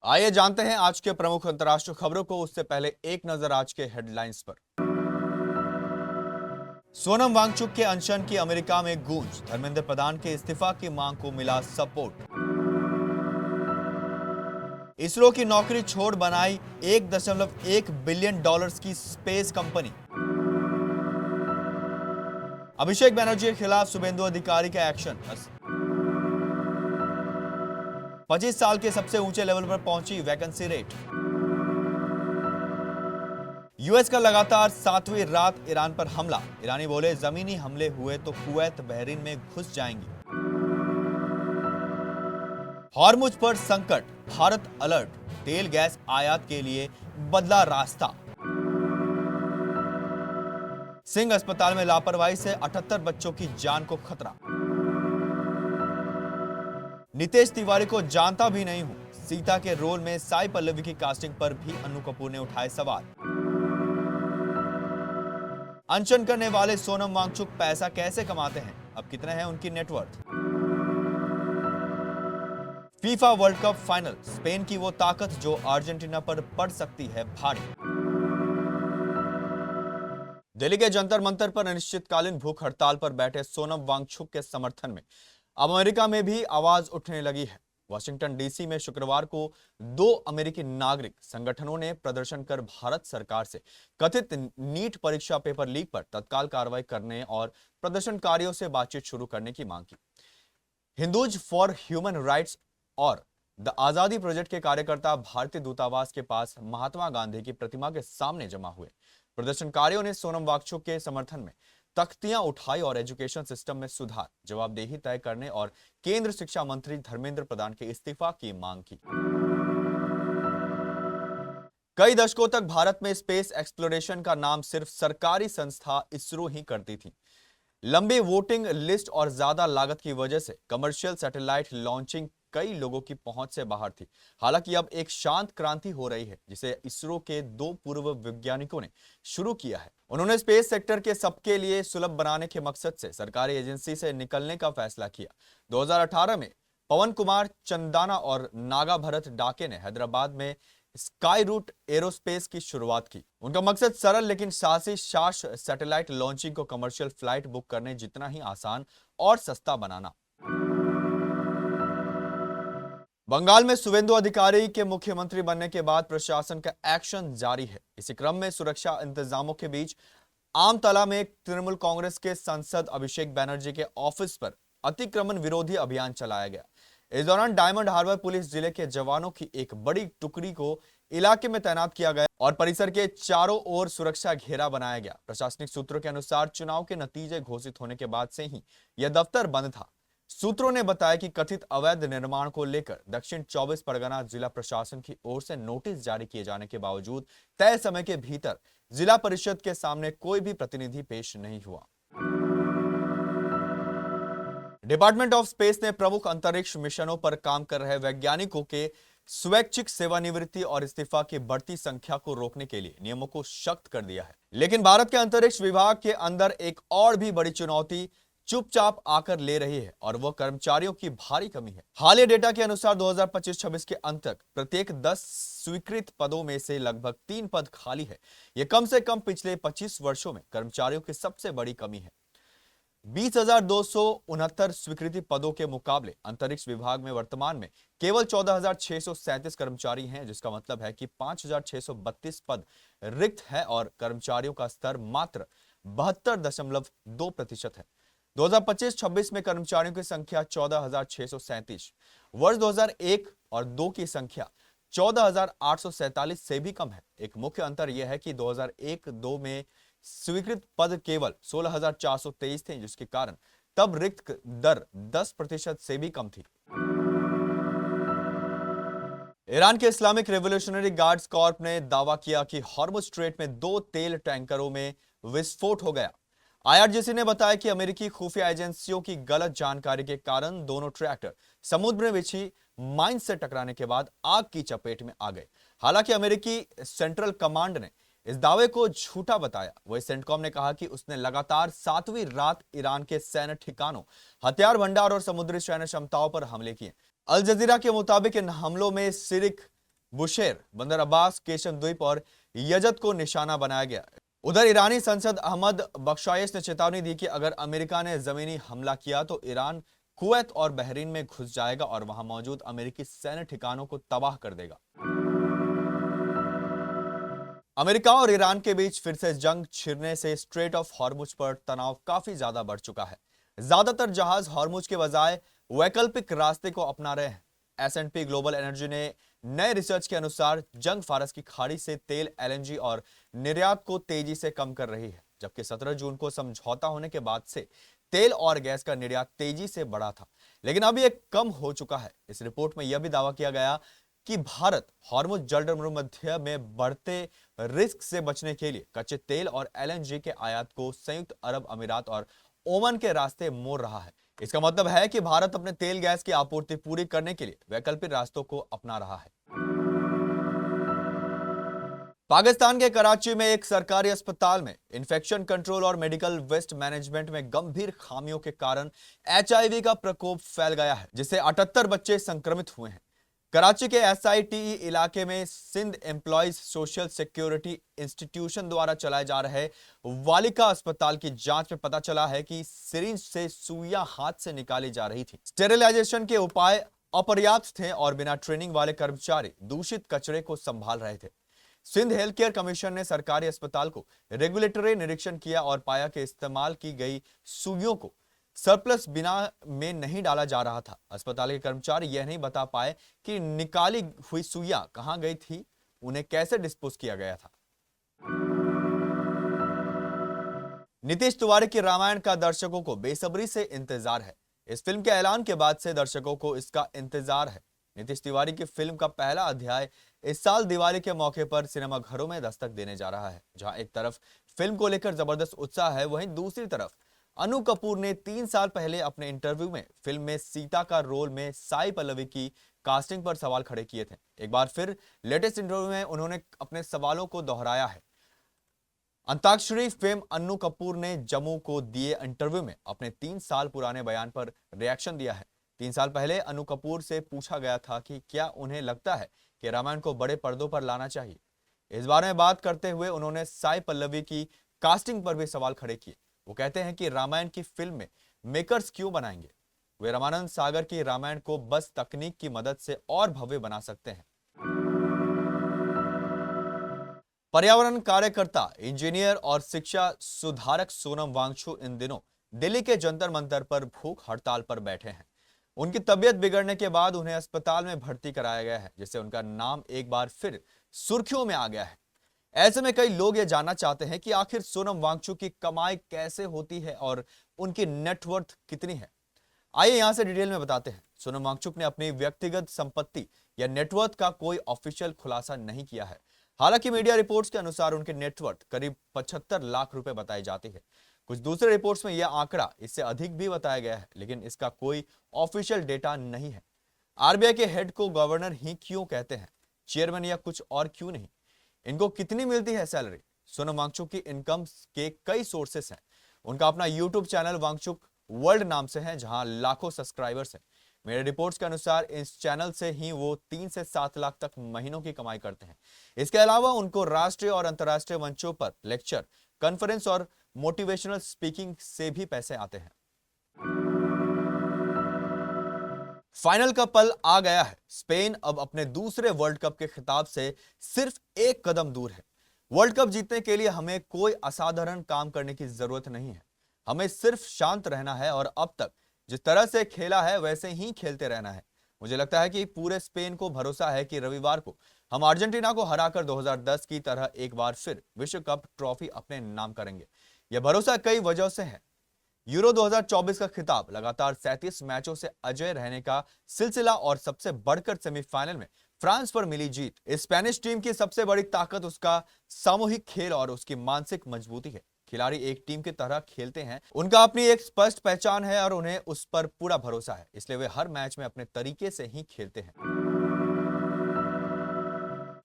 आइए जानते हैं आज के प्रमुख अंतर्राष्ट्रीय खबरों को। उससे पहले एक नजर आज के हेडलाइंस पर। सोनम वांगचुक के अनशन की अमेरिका में गूंज, धर्मेंद्र प्रधान के इस्तीफा की मांग को मिला सपोर्ट। इसरो की नौकरी छोड़ बनाई 1.1 बिलियन डॉलर्स की स्पेस कंपनी। अभिषेक बनर्जी के खिलाफ शुभेंदु अधिकारी का एक्शन। 25 साल के सबसे ऊंचे लेवल पर पहुंची वैकेंसी रेट। यूएस का लगातार 7वीं रात ईरान पर हमला, ईरानी बोले जमीनी हमले हुए तो कुवैत बहरीन में घुस जाएंगे। हॉर्मुज पर संकट, भारत अलर्ट, तेल गैस आयात के लिए बदला रास्ता। सिंह अस्पताल में लापरवाही से 78 बच्चों की जान को खतरा। नितेश तिवारी को जानता भी नहीं हूं, सीता के रोल में साई पल्लवी की कास्टिंग पर भी अन्नू कपूर ने उठाए सवाल। अनशन करने वाले सोनम वांगचुक पैसा कैसे कमाते हैं, अब कितने हैं उनकी net worth. FIFA world cup final, Spain की वो ताकत जो अर्जेंटीना पर पड़ सकती है भारी। दिल्ली के जंतर मंतर पर अनिश्चितकालीन भूख हड़ताल पर बैठे सोनम वांगचुक के समर्थन में अब अमेरिका में भी आवाज उठने लगी है। वाशिंगटन डीसी में शुक्रवार को 2 अमेरिकी नागरिक संगठनों ने प्रदर्शन कर भारत सरकार से कथित नीट परीक्षा पेपर लीक पर तत्काल कार्रवाई करने और प्रदर्शनकारियों से बातचीत शुरू करने की मांग की। हिंदूज फॉर ह्यूमन राइट्स और द आजादी प्रोजेक्ट के कार्यकर्ता भारतीय दूतावास के पास महात्मा गांधी की प्रतिमा के सामने जमा हुए। प्रदर्शनकारियों ने सोनम वांगचुक के समर्थन में तख्तियां उठाई और एजुकेशन सिस्टम में सुधार, जवाबदेही तय करने और केंद्र शिक्षा मंत्री धर्मेंद्र प्रधान के इस्तीफा की मांग की। कई दशकों तक भारत में स्पेस एक्सप्लोरेशन का नाम सिर्फ सरकारी संस्था इसरो ही करती थी। लंबी वोटिंग लिस्ट और ज्यादा लागत की वजह से कमर्शियल सैटेलाइट लॉन्चिंग कई लोगों की पहुंच से बाहर थी। हालांकि अब एक शांत क्रांति हो रही है जिसे इसरो के 2 पूर्व वैज्ञानिकों ने शुरू किया है। उन्होंने स्पेस सेक्टर के सबके लिए सुलभ बनाने के मकसद से सरकारी एजेंसी से निकलने का फैसला किया। 2018 में पवन कुमार चंदाना और नागा भरत डाके ने हैदराबाद में स्काई रूट एरोस्पेस की शुरुआत की। उनका मकसद सरल लेकिन साहसी साश सैटेलाइट लॉन्चिंग को कमर्शियल फ्लाइट बुक करने जितना ही आसान और सस्ता बनाना। बंगाल में शुभेंदु अधिकारी के मुख्यमंत्री बनने के बाद प्रशासन का एक्शन जारी है। इसी क्रम में सुरक्षा इंतजामों के बीच आमतला में तृणमूल कांग्रेस के सांसद अभिषेक बनर्जी के ऑफिस पर अतिक्रमण विरोधी अभियान चलाया गया। इस दौरान डायमंड हार्बर पुलिस जिले के जवानों की एक बड़ी टुकड़ी को इलाके में तैनात किया गया और परिसर के चारों ओर सुरक्षा घेरा बनाया गया। प्रशासनिक सूत्रों के अनुसार चुनाव के नतीजे घोषित होने के बाद से ही यह दफ्तर बंद था। सूत्रों ने बताया कि कथित अवैध निर्माण को लेकर दक्षिण 24 परगना जिला प्रशासन की ओर से नोटिस जारी किए जाने के बावजूद तय समय के भीतर जिला परिषद के सामने कोई भी प्रतिनिधि पेश नहीं हुआ। डिपार्टमेंट ऑफ स्पेस ने प्रमुख अंतरिक्ष मिशनों पर काम कर रहे वैज्ञानिकों के स्वैच्छिक सेवानिवृत्ति और इस्तीफा की बढ़ती संख्या को रोकने के लिए नियमों को सख्त कर दिया है। लेकिन भारत के अंतरिक्ष विभाग के अंदर एक और भी बड़ी चुनौती चुपचाप आकर ले रही है और वह कर्मचारियों की भारी कमी है। हालिया डेटा के अनुसार 2025-26 के अंत तक प्रत्येक 10 स्वीकृत पदों में से लगभग 3 पद खाली है। यह कम से कम पिछले 25 वर्षों में कर्मचारियों की सबसे बड़ी कमी है। 20,269 स्वीकृति पदों के मुकाबले अंतरिक्ष विभाग में वर्तमान में केवल 14,637 कर्मचारी हैं, जिसका मतलब है कि 5,632 पद रिक्त है और कर्मचारियों का स्तर मात्र 72.2% है। 2025-26 में कर्मचारियों की संख्या 14,637, वर्ष 2001 और 2 की संख्या 14,847 से भी कम है। एक मुख्य अंतर यह है कि 2001-2 में स्वीकृत पद केवल 16,423 थे, जिसके कारण तब रिक्त दर 10% से भी कम थी। ईरान के इस्लामिक रेवोल्यूशनरी गार्ड्स कॉर्प ने दावा किया कि हॉर्मुज स्ट्रेट में 2 तेल टैंकरों में विस्फोट हो गया। आईआरजीसी ने बताया कि अमेरिकी खुफिया एजेंसियों की गलत जानकारी के कारण दोनों ट्रैक्टर समुद्र में बिछी माइन से टकराने के बाद आग की चपेट में आ गए। हालांकि अमेरिकी सेंट्रल कमांड ने इस दावे को झूठा बताया। वही सेंटकॉम ने कहा कि उसने लगातार 7वीं रात ईरान के सैन्य ठिकानों, हथियार भंडार और समुद्री सैन्य क्षमताओं पर हमले किए। अल जजीरा के मुताबिक इन हमलों में सिरिक बुशेर, बंदर अब्बास, केशम द्वीप और यजद को निशाना बनाया गया। उधर ईरानी सांसद अहमद बख्शाइश ने चेतावनी दी कि अगर अमेरिका ने जमीनी हमला किया तो ईरान कुवैत और बहरीन में घुस जाएगा और वहां मौजूद अमेरिकी सैन्य ठिकानों को तबाह कर देगा। अमेरिका और ईरान के बीच फिर से जंग छिड़ने से स्ट्रेट ऑफ हॉर्मुज पर तनाव काफी ज्यादा बढ़ चुका है। ज्यादातर जहाज हॉर्मुज के बजाय वैकल्पिक रास्ते को अपना रहे हैं। S&P ग्लोबल एनर्जी ने नए रिसर्च के अनुसार जंग फारस की खाड़ी से तेल, LNG और निर्यात को तेजी से कम कर रही है, जबकि 17 जून को समझौता होने के बाद से तेल और गैस का निर्यात तेजी से बढ़ा था, लेकिन अब यह कम हो चुका है। इस रिपोर्ट में यह भी दावा किया गया कि भारत हॉर्मुज जलमध्य में बढ़ते रिस्क से बचने के लिए कच्चे तेल और LNG के आयात को संयुक्त अरब अमीरात और ओमान के रास्ते मोड़ रहा है। इसका मतलब है कि भारत अपने तेल गैस की आपूर्ति पूरी करने के लिए वैकल्पिक रास्तों को अपना रहा है। पाकिस्तान के कराची में एक सरकारी अस्पताल में इंफेक्शन कंट्रोल और मेडिकल वेस्ट मैनेजमेंट में गंभीर खामियों के कारण HIV का प्रकोप फैल गया है, जिससे 78 बच्चे संक्रमित हुए हैं। कराची के SITE इलाके में Sindh employees social security institution द्वारा चलाए जा रहे वालिका अस्पताल की जांच में पता चला है कि सिरिंज से सुइयां हाथ से निकाली जा रही थी। स्टेरिलाइजेशन के उपाय अपर्याप्त थे और बिना ट्रेनिंग वाले कर्मचारी दूषित कचरे को संभाल रहे थे। सिंध हेल्थ केयर कमीशन ने सरकारी अस्पताल को रेगुलेटरी निरीक्षण किया और पाया कि इस्तेमाल की गई सुइयों को सरप्लस बिना में नहीं डाला जा रहा था। अस्पताल के कर्मचारी यह नहीं बता पाए कि निकाली हुई सुइयां कहां गई थी, उन्हें कैसे डिस्पोज किया गया था। नीतीश तिवारी की रामायण का दर्शकों को बेसब्री से इंतजार है। इस फिल्म के ऐलान के बाद से दर्शकों को इसका इंतजार है। नीतीश तिवारी की फिल्म का पहला अध्याय इस साल दिवाली के मौके पर सिनेमाघरों में दस्तक देने जा रहा है। जहां एक तरफ फिल्म को लेकर जबरदस्त उत्साह है, वहीं दूसरी तरफ अनु कपूर ने 3 साल पहले अपने इंटरव्यू में फिल्म में सीता का रोल में साई पल्लवी की कास्टिंग पर सवाल खड़े किए थे। एक बार फिर लेटेस्ट इंटरव्यू में उन्होंने अपने सवालों को दोहराया है। अंताक्षरी फेम अन्नू कपूर ने जम्मू को दिए इंटरव्यू में अपने 3 साल पुराने बयान पर रिएक्शन दिया है। 3 साल पहले अन्नू कपूर से पूछा गया था कि क्या उन्हें लगता है कि रामायण को बड़े पर्दों पर लाना चाहिए। इस बारे में बात करते हुए उन्होंने साई पल्लवी की कास्टिंग पर भी सवाल खड़े किए। वो कहते हैं कि रामायण की फिल्म में मेकर्स क्यों बनाएंगे, वे रामानंद सागर की रामायण को बस तकनीक की मदद से और भव्य बना सकते हैं। पर्यावरण कार्यकर्ता, इंजीनियर और शिक्षा सुधारक सोनम वांगचुक इन दिनों दिल्ली के जंतर मंतर पर भूख हड़ताल पर बैठे हैं। उनकी तबीयत बिगड़ने के बाद उन्हें अस्पताल में भर्ती कराया गया है, जिससे उनका नाम एक बार फिर सुर्खियों में आ गया है। ऐसे में कई लोग ये जानना चाहते हैं कि आखिर सोनम वांगचुक की कमाई कैसे होती है और उनकी नेटवर्थ कितनी है। आइए यहां से डिटेल में बताते हैं। सोनम वांगचुक ने अपनी व्यक्तिगत संपत्ति या नेटवर्थ का कोई ऑफिशियल खुलासा नहीं किया है। हालांकि मीडिया रिपोर्ट्स के अनुसार उनकी नेटवर्थ करीब 75 लाख रुपए बताई जाती है। कुछ दूसरे रिपोर्ट्स में यह आंकड़ा इससे अधिक भी बताया गया है, लेकिन इसका कोई ऑफिशियल डेटा नहीं है। RBI के हेड को गवर्नर ही क्यों कहते हैं, चेयरमैन या कुछ और क्यों नहीं? इनको कितनी मिलती है सैलरी? सोनम वांगचुक की इनकम के कई सोर्सेस हैं। उनका अपना यूट्यूब चैनल वांगचुक वर्ल्ड नाम से है, जहां लाखों सब्सक्राइबर्स हैं। मेरे रिपोर्ट्स के अनुसार इस चैनल से ही वो 3 से 7 लाख तक महीनों की कमाई करते हैं। इसके अलावा उनको राष्ट्रीय और अंतर्राष्ट्रीय मंचों पर लेक्चर, कॉन्फ्रेंस और मोटिवेशनल स्पीकिंग से भी पैसे आते हैं। फाइनल का पल आ गया है। स्पेन अब अपने दूसरे वर्ल्ड कप के खिताब से सिर्फ एक कदम दूर है। वर्ल्ड कप जीतने के लिए हमें कोई असाधारण काम करने की जरूरत नहीं है। हमें सिर्फ शांत रहना है और अब तक जिस तरह से खेला है वैसे ही खेलते रहना है। मुझे लगता है कि पूरे स्पेन को भरोसा है कि रविवार को हम अर्जेंटीना को हराकर 2010 की तरह एक बार फिर विश्व कप ट्रॉफी अपने नाम करेंगे। यह भरोसा कई वजहों से है। यूरो 2024 का खिताब, लगातार 37 मैचों से अजय रहने का सिलसिला और सबसे बढ़कर सेमीफाइनल में फ्रांस पर मिली जीत। इस स्पेनिश टीम की सबसे बड़ी ताकत उसका सामूहिक खेल और उसकी मानसिक मजबूती है। खिलाड़ी एक टीम की तरह खेलते हैं, उनका अपनी एक स्पष्ट पहचान है और उन्हें उस पर पूरा भरोसा है, इसलिए वे हर मैच में अपने तरीके से ही खेलते हैं।